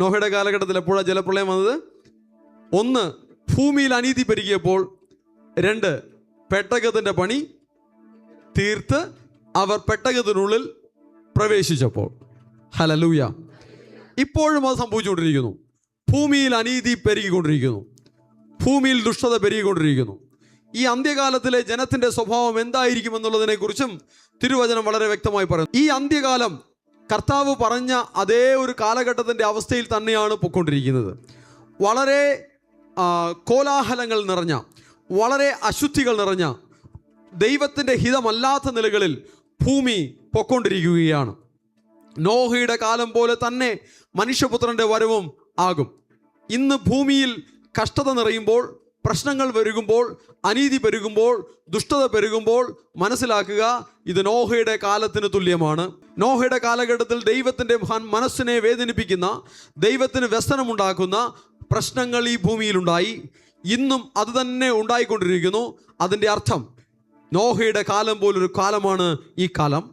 നോഹയുടെ കാലഘട്ടത്തിൽ എപ്പോഴാണ് ജലപ്രളയം വന്നത്? 1, ഭൂമിയിൽ അനീതി പെരുകിയപ്പോൾ. 2, പെട്ടകത്തിൻ്റെ പണി തീർത്ത് അവർ പെട്ടകത്തിനുള്ളിൽ പ്രവേശിച്ചപ്പോൾ. ഹല്ലേലൂയ. ഇപ്പോഴും അത് സംഭവിച്ചുകൊണ്ടിരിക്കുന്നു. ഭൂമിയിൽ അനീതി പെരുകിക്കൊണ്ടിരിക്കുന്നു. ഭൂമിയിൽ ദുഷ്ടത പെരുകിക്കൊണ്ടിരിക്കുന്നു. ഈ അന്ത്യകാലത്തിലെ ജനത്തിൻ്റെ സ്വഭാവം എന്തായിരിക്കുമെന്നുള്ളതിനെക്കുറിച്ചും തിരുവചനം വളരെ വ്യക്തമായി പറയുന്നു. ഈ അന്ത്യകാലം കർത്താവ് പറഞ്ഞ അതേ ഒരു കാലഘട്ടത്തിൻ്റെ അവസ്ഥയിൽ തന്നെയാണ് പൊയ്ക്കൊണ്ടിരിക്കുന്നത്. വളരെ കോലാഹലങ്ങൾ നിറഞ്ഞ, വളരെ അശുദ്ധികൾ നിറഞ്ഞ, ദൈവത്തിൻ്റെ ഹിതമല്ലാത്ത നിലകളിൽ ഭൂമി പൊയ്ക്കൊണ്ടിരിക്കുകയാണ്. നോഹയുടെ കാലം പോലെ തന്നെ മനുഷ്യപുത്രൻ്റെ വരവും ആകും. ഇന്ന് ഭൂമിയിൽ കഷ്ടത നിറയുമ്പോൾ, പ്രശ്നങ്ങൾ പെരുകുമ്പോൾ, അനീതി പെരുകുമ്പോൾ, ദുഷ്ടത പെരുകുമ്പോൾ മനസ്സിലാക്കുക, ഇത് നോഹയുടെ കാലത്തിന് തുല്യമാണ്. നോഹയുടെ കാലഘട്ടത്തിൽ ദൈവത്തിൻ്റെ മനസ്സിനെ വേദനിപ്പിക്കുന്ന, ദൈവത്തിന് വ്യസനമുണ്ടാക്കുന്ന പ്രശ്നങ്ങൾ ഈ ഭൂമിയിലുണ്ടായി. ഇന്നും അത് തന്നെ ഉണ്ടായിക്കൊണ്ടിരിക്കുന്നു. അതിൻ്റെ അർത്ഥം നോഹയുടെ കാലം പോലൊരു കാലമാണ് ഈ കാലം.